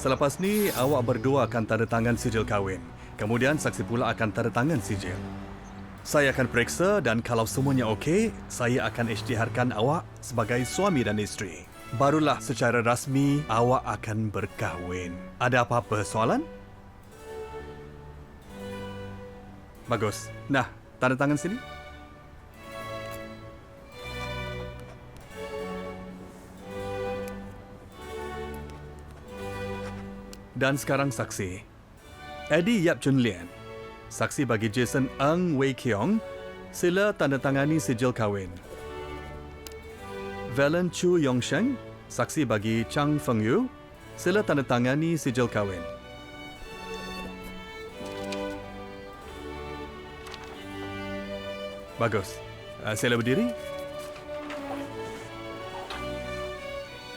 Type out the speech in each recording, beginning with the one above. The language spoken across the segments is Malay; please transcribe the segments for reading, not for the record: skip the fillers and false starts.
Selepas ni, awak berdua akan tanda tangan sijil kahwin. Kemudian saksi pula akan tanda tangan sijil. Saya akan periksa dan kalau semuanya okey, saya akan isytiharkan awak sebagai suami dan isteri. Barulah secara rasmi awak akan berkahwin. Ada apa-apa soalan? Bagus. Nah, tanda tangan sini. Dan sekarang saksi. Eddie Yap Chun Lian. Saksi bagi Jason Ng Wei Kiong. Sila tanda tangani sijil kahwin. Valen Chu Yong Sheng. Saksi bagi Chang Feng Yu. Sila tanda tangani sijil kahwin. Bagus. Sila berdiri.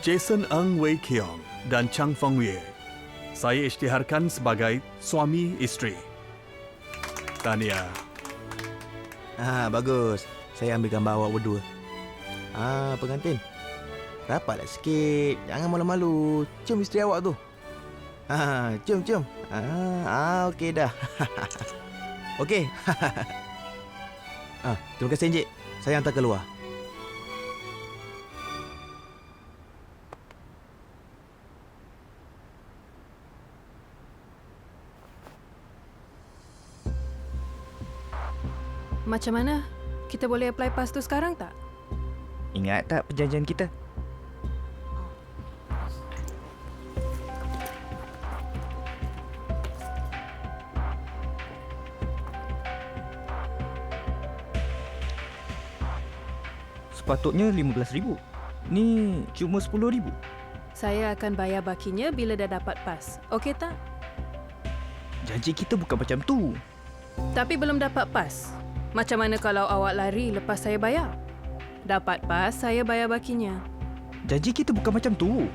Jason Ng Wei Kiong dan Chang Feng Yu. Saya isytiharkan sebagai suami isteri. Tahniah. Bagus. Saya ambil gambar awak berdua. Pengantin. Rapatlah sikit. Jangan malu-malu. Cium isteri awak tu. Cium. Okey dah. Okey. Terima kasih Encik. Saya hantar keluar. Macam mana? Kita boleh apply PAS tu sekarang tak? Ingat tak perjanjian kita? Sepatutnya RM15,000. Ni cuma RM10,000. Saya akan bayar bakinya bila dah dapat PAS. Okey tak? Janji kita bukan macam tu. Tapi belum dapat PAS. Macam mana kalau awak lari lepas saya bayar? Dapat PAS, saya bayar bakinya. Janji kita bukan macam tu.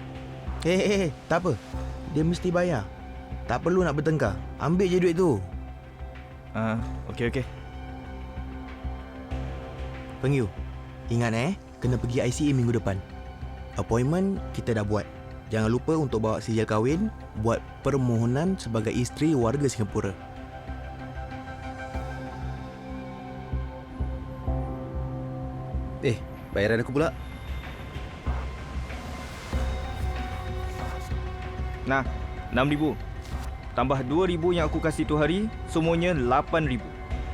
Tak apa. Dia mesti bayar. Tak perlu nak bertengkar. Ambil je duit tu. Okey. Feng Yu, ingat kena pergi ICA minggu depan. Appointment kita dah buat. Jangan lupa untuk bawa sijil kahwin, buat permohonan sebagai isteri warga Singapura. Bayaran aku pula. Nah, RM6,000. Tambah RM2,000 yang aku kasih tu hari, semuanya RM8,000.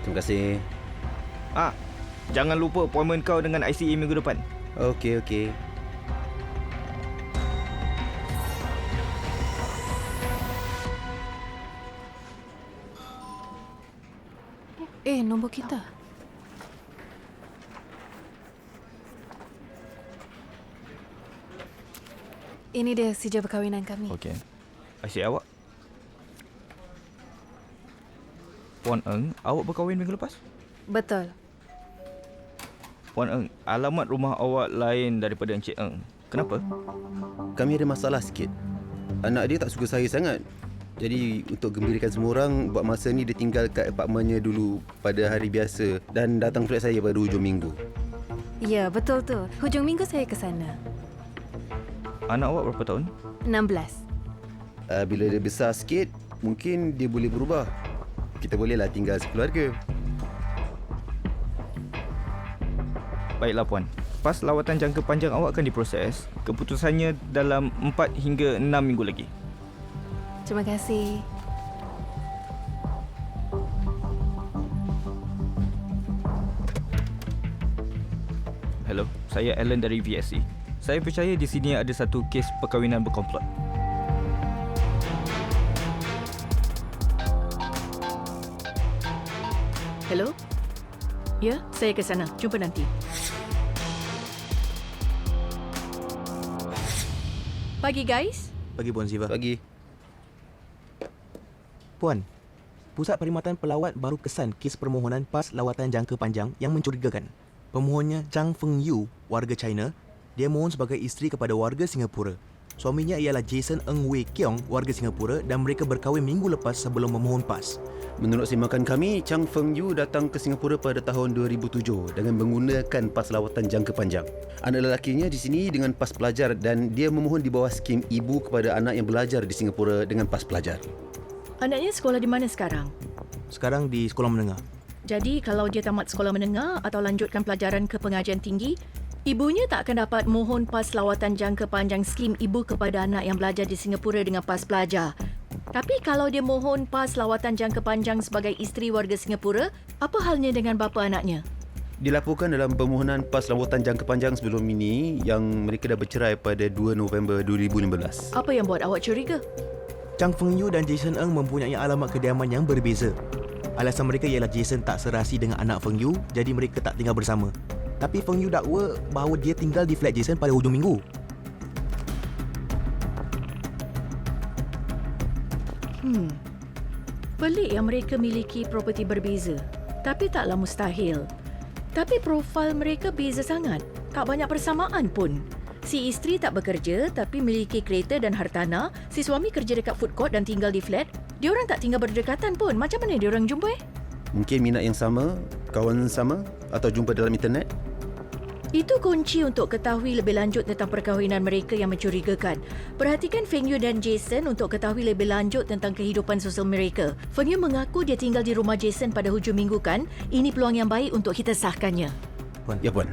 Terima kasih. Jangan lupa appointment kau dengan ICA minggu depan. Okey. Nombor kita. Ini dia sijil perkahwinan kami. Okey. ICA awak. Puan Ng, awak berkahwin minggu lepas? Betul. Puan Ng, alamat rumah awak lain daripada Encik Ng. Kenapa? Kami ada masalah sikit. Anak dia tak suka saya sangat. Jadi untuk gembirakan semua orang, buat masa ni dia tinggal kat apartmennya dulu pada hari biasa dan datang flat saya pada hujung minggu. Ya, betul tu. Hujung minggu saya ke sana. Anak awak berapa tahun? 16. Bila dia besar sikit, mungkin dia boleh berubah. Kita bolehlah tinggal sekeluarga. Baiklah Puan. PAS lawatan jangka panjang awak akan diproses. Keputusannya dalam 4 hingga 6 minggu lagi. Terima kasih. Hello, saya Alan dari VSC. Saya percaya di sini ada satu kes perkahwinan berkomplot. Hello? Ya, saya ke sana. Jumpa nanti. Pagi, guys. Pagi Puan Siva. Pagi. Puan, Pusat Perkhidmatan Pelawat baru kesan kes permohonan PAS lawatan jangka panjang yang mencurigakan. Pemohonnya Chang Feng Yu, warga China. Dia mohon sebagai isteri kepada warga Singapura. Suaminya ialah Jason Ng Wei Kiong, warga Singapura, dan mereka berkahwin minggu lepas sebelum memohon PAS. Menurut simakan kami, Chang Feng Yu datang ke Singapura pada tahun 2007 dengan menggunakan PAS lawatan jangka panjang. Anak lelakinya di sini dengan PAS pelajar dan dia memohon di bawah skim ibu kepada anak yang belajar di Singapura dengan PAS pelajar. Anaknya sekolah di mana sekarang? Sekarang di sekolah menengah. Jadi kalau dia tamat sekolah menengah atau lanjutkan pelajaran ke pengajian tinggi, ibunya tak akan dapat mohon PAS lawatan jangka panjang skim ibu kepada anak yang belajar di Singapura dengan PAS pelajar. Tapi kalau dia mohon PAS lawatan jangka panjang sebagai isteri warga Singapura, apa halnya dengan bapa anaknya? Dilaporkan dalam permohonan PAS lawatan jangka panjang sebelum ini yang mereka dah bercerai pada 2 November 2015. Apa yang buat awak curiga? Chang Feng Yu dan Jason Ng mempunyai alamat kediaman yang berbeza. Alasan mereka ialah Jason tak serasi dengan anak Feng Yu, jadi mereka tak tinggal bersama. Tapi Feng Yu dakwa bahawa dia tinggal di flat Jason pada hujung minggu. Pelik yang mereka miliki properti berbeza. Tapi taklah mustahil. Tapi profil mereka beza sangat. Tak banyak persamaan pun. Si isteri tak bekerja tapi miliki kereta dan hartanah. Si suami kerja dekat food court dan tinggal di flat. Diorang tak tinggal berdekatan pun. Macam mana diorang jumpa Mungkin minat yang sama, kawan sama atau jumpa dalam internet? Itu kunci untuk ketahui lebih lanjut tentang perkahwinan mereka yang mencurigakan. Perhatikan Feng Yu dan Jason untuk ketahui lebih lanjut tentang kehidupan sosial mereka. Feng Yu mengaku dia tinggal di rumah Jason pada hujung minggu kan? Ini peluang yang baik untuk kita sahkannya. Puan. Ya, Puan.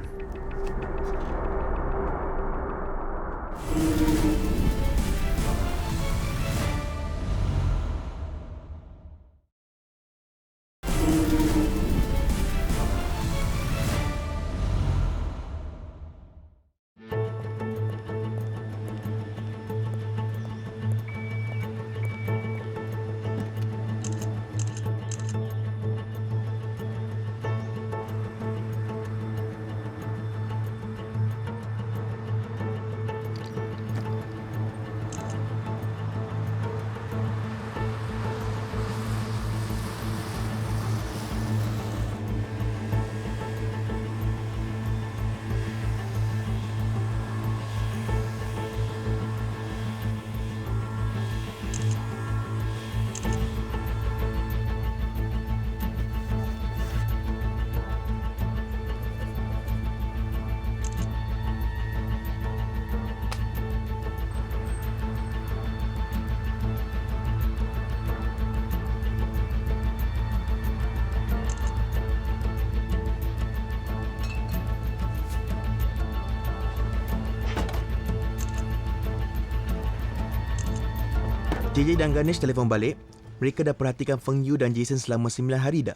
JJ dan Ganesh telefon balik. Mereka dah perhatikan Feng Yu dan Jason selama 9 hari dah.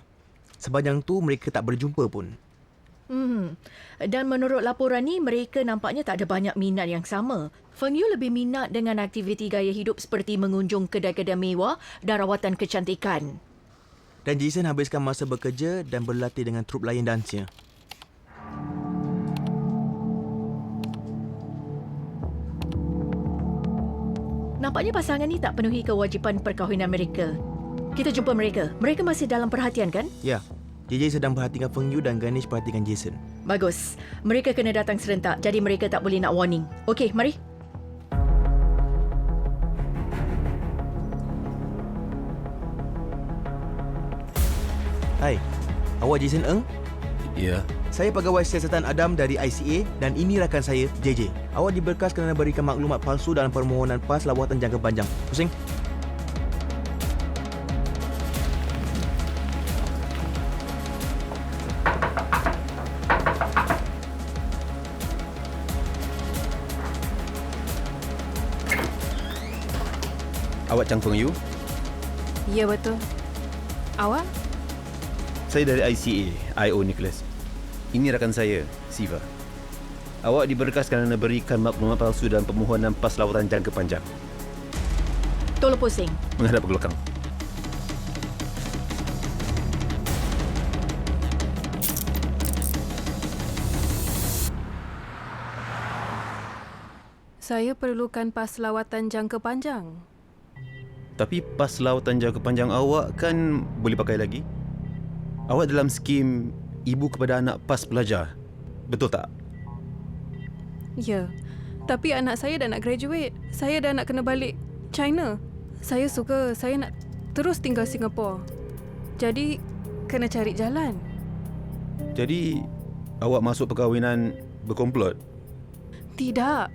Sepanjang tu mereka tak berjumpa pun. Dan menurut laporan ni, mereka nampaknya tak ada banyak minat yang sama. Feng Yu lebih minat dengan aktiviti gaya hidup seperti mengunjung kedai-kedai mewah dan rawatan kecantikan. Dan Jason habiskan masa bekerja dan berlatih dengan trup lain dansnya. Nampaknya pasangan ni tak penuhi kewajipan perkahwinan mereka. Kita jumpa mereka. Mereka masih dalam perhatian kan? Ya, JJ sedang perhatikan Feng Yu dan Ganesh perhatikan Jason. Bagus. Mereka kena datang serentak, jadi mereka tak boleh nak warning. Okey, mari. Hai, awak Jason Ng? Ya. Saya pegawai siasatan Adam dari ICA dan ini rakan saya, JJ. Awak diberkas kerana berikan maklumat palsu dalam permohonan PAS lawatan jangka panjang. Pusing? Awak Chang Feng Yu? Ya, betul. Awak? Saya dari ICA, I.O. Nicholas. Ini rakan saya, Siva. Awak diberkas kerana berikan maklumat palsu dalam permohonan PAS lawatan jangka panjang. Tolong pusing. Menghadap ke belakang. Saya perlukan PAS lawatan jangka panjang. Tapi PAS lawatan jangka panjang awak kan boleh pakai lagi? Awak dalam skim ibu kepada anak PAS pelajar. Betul tak? Ya, Tapi anak saya dah nak graduate. Saya dah nak kena balik China. Saya suka, saya nak terus tinggal Singapura. Jadi, kena cari jalan. Jadi, awak masuk perkahwinan berkomplot? Tidak.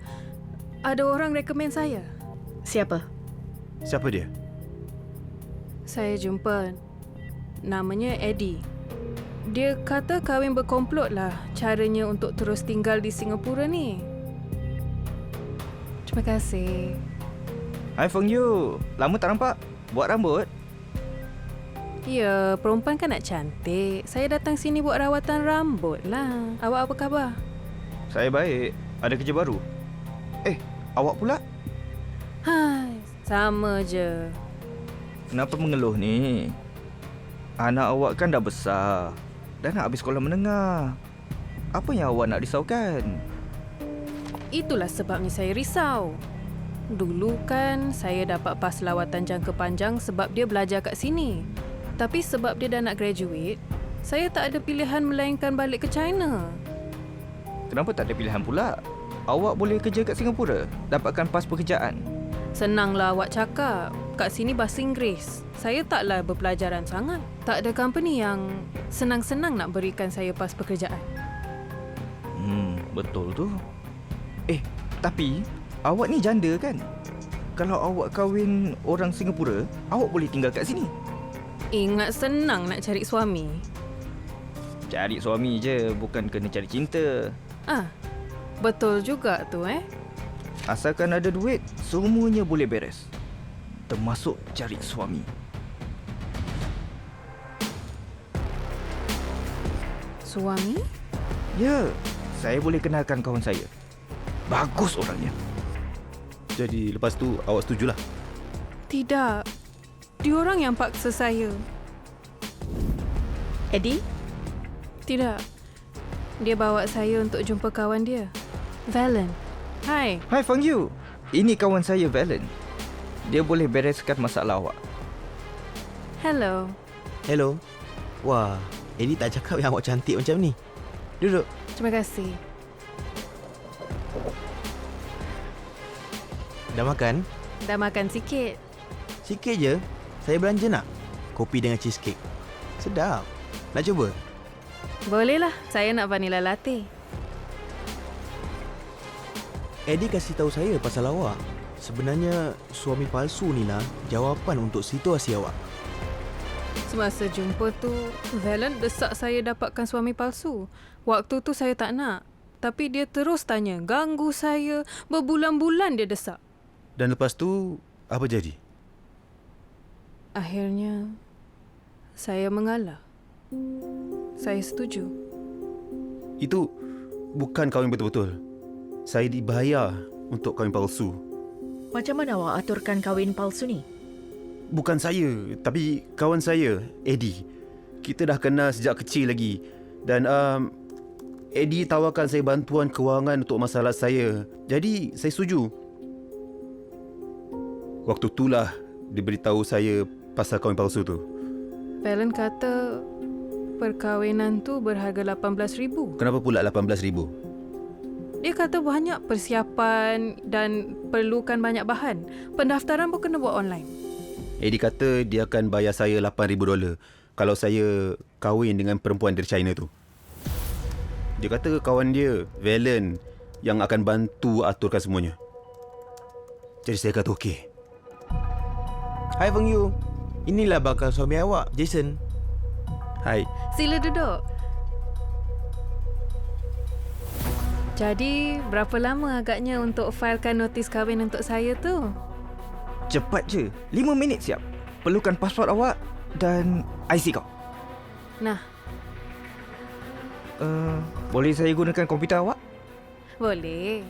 Ada orang rekomen saya. Siapa? Siapa dia? Saya jumpa. Namanya Eddie. Dia kata kahwin berkomplot lah caranya untuk terus tinggal di Singapura ni. Terima kasih. Hai Feng Yu, lama tak nampak. Buat rambut? Ya, perempuan kan nak cantik. Saya datang sini buat rawatan rambut lah. Awak apa khabar? Saya baik. Ada kerja baru? Awak pula? Hai, sama je. Kenapa mengeluh ni? Anak awak kan dah besar. Dah nak habis sekolah menengah. Apa yang awak nak risaukan? Itulah sebabnya saya risau. Dulu kan saya dapat pas lawatan jangka panjang sebab dia belajar kat sini. Tapi sebab dia dah nak graduate, saya tak ada pilihan melainkan balik ke China. Kenapa tak ada pilihan pula? Awak boleh kerja kat Singapura, dapatkan pas pekerjaan. Senanglah awak cakap. Kat sini bahasa Inggeris. Saya taklah berpelajaran sangat. Tak ada company yang senang-senang nak berikan saya pas pekerjaan. Betul tu. Tapi awak ni janda kan? Kalau awak kahwin orang Singapura, awak boleh tinggal kat sini. Ingat senang nak cari suami. Cari suami je, bukan kena cari cinta. Betul juga tu Asalkan ada duit, semuanya boleh beres. Termasuk cari suami. Suami? Ya, saya boleh kenalkan kawan saya. Bagus orangnya. Jadi, lepas tu awak setujulah? Tidak. Diorang yang paksa saya. Eddie? Tidak. Dia bawa saya untuk jumpa kawan dia. Valen. Hai. Hai Feng Yu. Ini kawan saya Valen. Dia boleh bereskan masalah awak. Hello. Hello. Wah, Eddie tak cakap yang awak cantik macam ni. Duduk. Terima kasih. Dah makan? Dah makan sikit. Sikit je. Saya belanja nak. Kopi dengan cheesecake. Sedap. Nak cuba? Bolehlah. Saya nak vanilla latte. Eddie kasih tahu saya pasal awak. Sebenarnya suami palsu ni lah jawapan untuk situasi awak. Semasa jumpa tu, Valen desak saya dapatkan suami palsu. Waktu tu saya tak nak. Tapi dia terus tanya, ganggu saya. Berbulan-bulan dia desak. Dan lepas tu, apa jadi? Akhirnya, saya mengalah. Saya setuju. Itu bukan kahwin betul-betul. Saya dibayar untuk kahwin palsu. Macam mana awak aturkan kahwin palsu ni? Bukan saya, tapi kawan saya, Eddie. Kita dah kenal sejak kecil lagi. Dan Eddie tawarkan saya bantuan kewangan untuk masalah saya. Jadi, saya setuju. Waktu itulah dia beritahu saya pasal kahwin palsu tu. Valen kata perkahwinan tu berharga $18,000. Kenapa pula $18,000? Dia kata banyak persiapan dan perlukan banyak bahan. Pendaftaran pun kena buat online. Eddie kata dia akan bayar saya $8,000 kalau saya kahwin dengan perempuan dari China tu. Dia kata kawan dia, Valen, yang akan bantu aturkan semuanya. Jadi saya kata okey. Hai Feng Yu. Inilah bakal suami awak, Jason. Hai. Sila duduk. Jadi, berapa lama agaknya untuk filekan notis kahwin untuk saya tu? Cepat je, 5 minit siap. Perlukan pasport awak dan IC kau. Nah, Boleh saya gunakan komputer awak? boleh.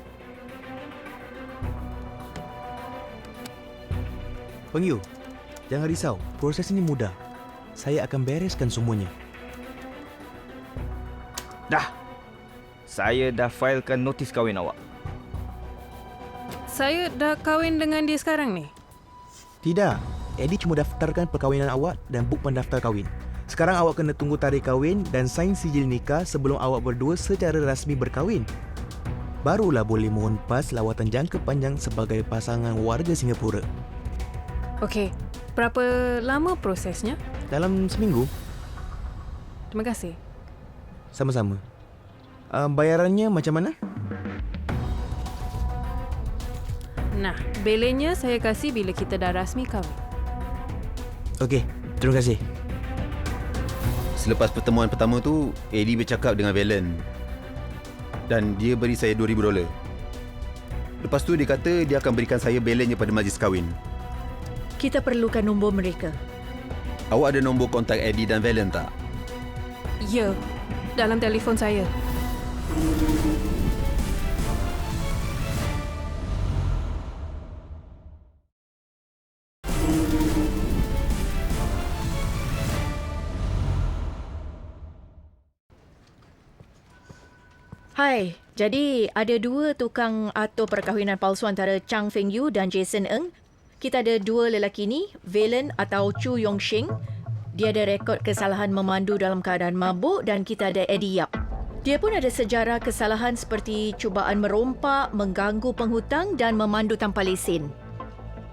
Feng Yu, jangan risau. Proses ini mudah. Saya akan bereskan semuanya. Dah. Saya dah filekan notis kahwin awak. Saya dah kahwin dengan dia sekarang ni. Tidak. Eddie cuma daftarkan perkahwinan awak dan buk pendaftar kahwin. Sekarang awak kena tunggu tarikh kahwin dan sain sijil nikah sebelum awak berdua secara rasmi berkahwin. barulah boleh mohon pas lawatan jangka panjang sebagai pasangan warga Singapura. Okey, berapa lama prosesnya? Dalam seminggu, Terima kasih. sama-sama. Bayarannya macam mana? Nah, belennya saya kasih bila kita dah rasmi kahwin. Okey, terima kasih. Selepas pertemuan pertama tu, Eddie bercakap dengan Valen dan dia beri saya $2,000. Lepas tu dia kata dia akan berikan saya belennya pada majlis kahwin. Kita perlukan nombor mereka. Awak ada nombor kontak Eddie dan Valen tak? Ya, dalam telefon saya. Hai, jadi ada dua tukang atur perkahwinan palsu antara Chang Feng Yu dan Jason Ng. Kita ada dua lelaki ni, Valen atau Chu Yong Shing. Dia ada rekod kesalahan memandu dalam keadaan mabuk dan kita ada Eddie Yap. Dia pun ada sejarah kesalahan seperti cubaan merompak, mengganggu penghutang dan memandu tanpa lesen.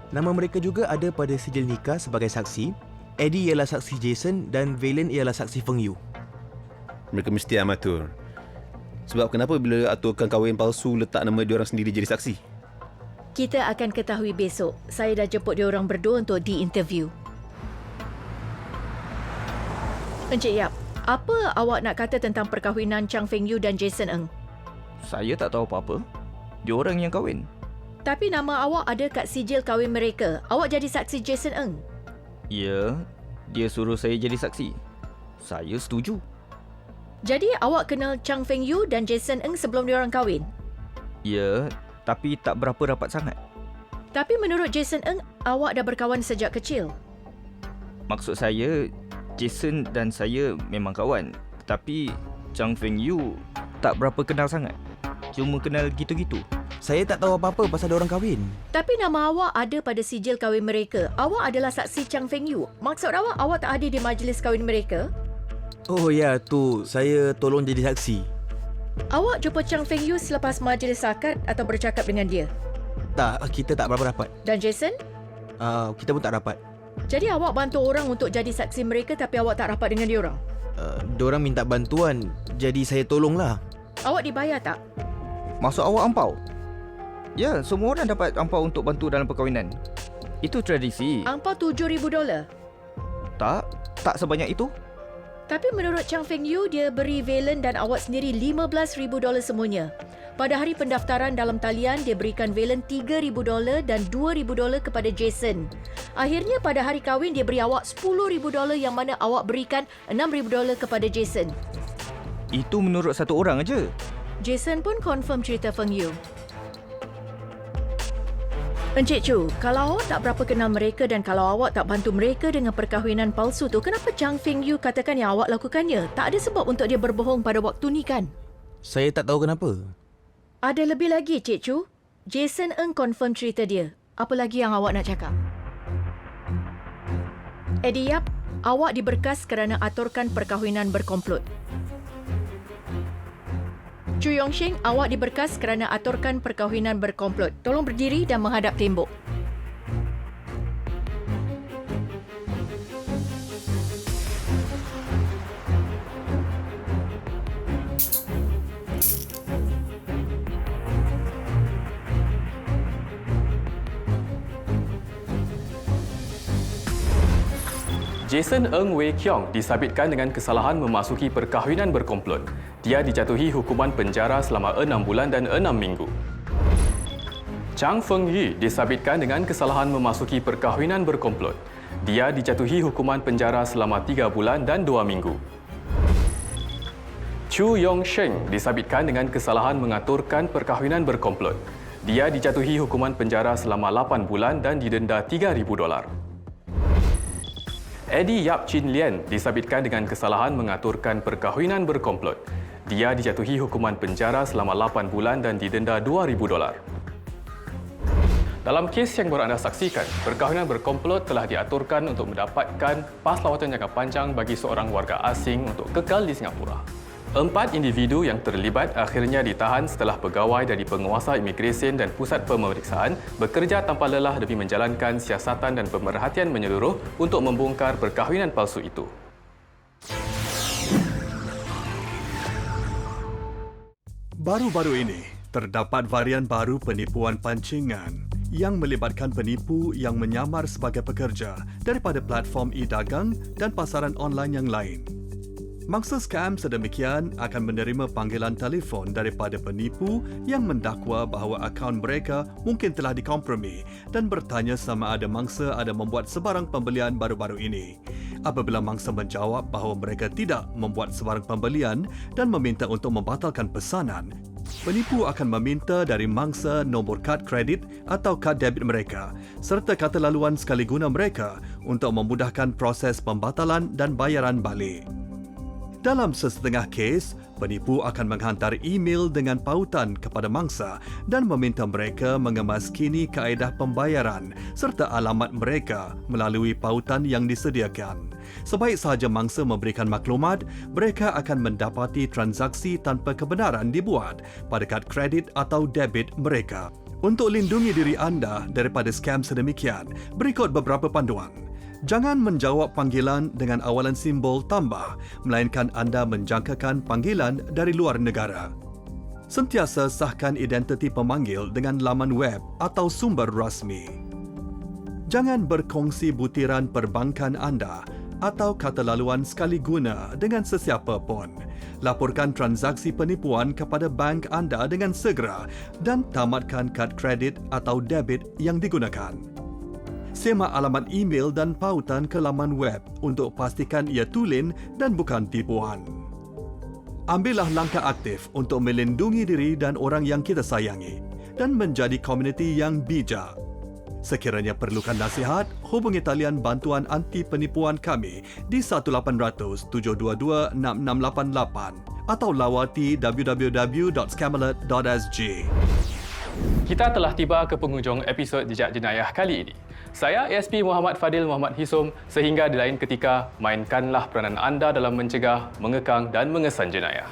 Nama mereka juga ada pada sijil nikah sebagai saksi. Eddie ialah saksi Jason dan Valen ialah saksi Feng Yu. Mereka mesti amatur. Sebab kenapa bila aturkan kahwin palsu letak nama diorang sendiri jadi saksi? Kita akan ketahui besok. Saya dah jemput dia orang berdua untuk di-interview. Encik Yap, apa awak nak kata tentang perkahwinan Chang Feng Yu dan Jason Ng? Saya tak tahu apa-apa. Dia orang yang kahwin. Tapi nama awak ada kat sijil kahwin mereka. Awak jadi saksi Jason Ng. Ya, dia suruh saya jadi saksi. Saya setuju. Jadi awak kenal Chang Feng Yu dan Jason Ng sebelum diorang kahwin? Ya, tapi tak berapa rapat sangat. Tapi menurut Jason Ng, awak dah berkawan sejak kecil. Maksud saya, Jason dan saya memang kawan. Tapi Chang Feng Yu tak berapa kenal sangat. Cuma kenal gitu-gitu. Saya tak tahu apa-apa pasal diorang kahwin. Tapi nama awak ada pada sijil kahwin mereka. Awak adalah saksi Chang Feng Yu. Maksud awak tak hadir di majlis kahwin mereka? Oh ya, tu saya tolong jadi saksi. Awak jumpa Chang Feng Yu selepas majlis akad atau bercakap dengan dia? Tak, kita tak berapa rapat. Dan Jason? Kita pun tak rapat. Jadi awak bantu orang untuk jadi saksi mereka tapi awak tak rapat dengan diorang? Diorang minta bantuan, jadi saya tolonglah. Awak dibayar tak? Maksud awak ampau? Ya, semua orang dapat ampau untuk bantu dalam perkahwinan. Itu tradisi. Ampau $7,000. Tak sebanyak itu. Tapi menurut Chang Feng Yu, dia beri Valen dan awak sendiri $15,000 semuanya. Pada hari pendaftaran dalam talian, dia berikan Valen $3,000 dan $2,000 kepada Jason. Akhirnya pada hari kahwin, dia beri awak $10,000 yang mana awak berikan $6,000 kepada Jason. Itu menurut satu orang aja. Jason pun confirm cerita Feng Yu. Encik Chu, kalau awak tak berapa kenal mereka dan kalau awak tak bantu mereka dengan perkahwinan palsu tu, kenapa Chang Feng Yu katakan yang awak lakukannya? Tak ada sebab untuk dia berbohong pada waktu ni kan? Saya tak tahu kenapa. Ada lebih lagi, Cik Chu. Jason Ng confirm cerita dia. Apa lagi yang awak nak cakap? Eddie Yap, awak diberkas kerana aturkan perkahwinan berkomplot. Chu Yong Shing, awak diberkas kerana aturkan perkahwinan berkomplot. Tolong berdiri dan menghadap tembok. Jason Ng Wei Kiong disabitkan dengan kesalahan memasuki perkahwinan berkomplot. Dia dijatuhi hukuman penjara selama 6 bulan dan 6 minggu. Chang Feng Yu disabitkan dengan kesalahan memasuki perkahwinan berkomplot. Dia dijatuhi hukuman penjara selama 3 bulan dan 2 minggu. Chu Yong Sheng disabitkan dengan kesalahan mengaturkan perkahwinan berkomplot. Dia dijatuhi hukuman penjara selama 8 bulan dan didenda $3,000. Eddie Yap Chin Lian disabitkan dengan kesalahan mengaturkan perkahwinan berkomplot. Dia dijatuhi hukuman penjara selama 8 bulan dan didenda $2,000. Dalam kes yang baru anda saksikan, perkahwinan berkomplot telah diaturkan untuk mendapatkan pas lawatan jangka panjang bagi seorang warga asing untuk kekal di Singapura. 4 individu yang terlibat akhirnya ditahan setelah pegawai dari penguasa imigresen dan pusat pemeriksaan bekerja tanpa lelah demi menjalankan siasatan dan pemerhatian menyeluruh untuk membongkar perkahwinan palsu itu. Baru-baru ini, terdapat varian baru penipuan pancingan yang melibatkan penipu yang menyamar sebagai pekerja daripada platform e-dagang dan pasaran online yang lain. Mangsa skam sedemikian akan menerima panggilan telefon daripada penipu yang mendakwa bahawa akaun mereka mungkin telah dikompromi dan bertanya sama ada mangsa ada membuat sebarang pembelian baru-baru ini. Apabila mangsa menjawab bahawa mereka tidak membuat sebarang pembelian dan meminta untuk membatalkan pesanan, penipu akan meminta dari mangsa nombor kad kredit atau kad debit mereka serta kata laluan sekali guna mereka untuk memudahkan proses pembatalan dan bayaran balik. Dalam sesetengah kes, penipu akan menghantar email dengan pautan kepada mangsa dan meminta mereka mengemaskini kaedah pembayaran serta alamat mereka melalui pautan yang disediakan. Sebaik sahaja mangsa memberikan maklumat, mereka akan mendapati transaksi tanpa kebenaran dibuat pada kad kredit atau debit mereka. Untuk lindungi diri anda daripada skam sedemikian, berikut beberapa panduan. Jangan menjawab panggilan dengan awalan simbol tambah, melainkan anda menjangkakan panggilan dari luar negara. Sentiasa sahkan identiti pemanggil dengan laman web atau sumber rasmi. Jangan berkongsi butiran perbankan anda atau kata laluan sekali guna dengan sesiapa pun. Laporkan transaksi penipuan kepada bank anda dengan segera dan tamatkan kad kredit atau debit yang digunakan. Semak alamat email dan pautan ke laman web untuk pastikan ia tulen dan bukan tipuan. Ambillah langkah aktif untuk melindungi diri dan orang yang kita sayangi dan menjadi komuniti yang bijak. Sekiranya perlukan nasihat, hubungi talian bantuan anti penipuan kami di 1-800-722-6688 atau lawati www.scamalert.sg. Kita telah tiba ke penghujung episod Jejak Jenayah kali ini. Saya ASP Muhammad Fadil Muhammad Hisum. Sehingga di lain ketika, mainkanlah peranan anda dalam mencegah, mengekang dan mengesan jenayah.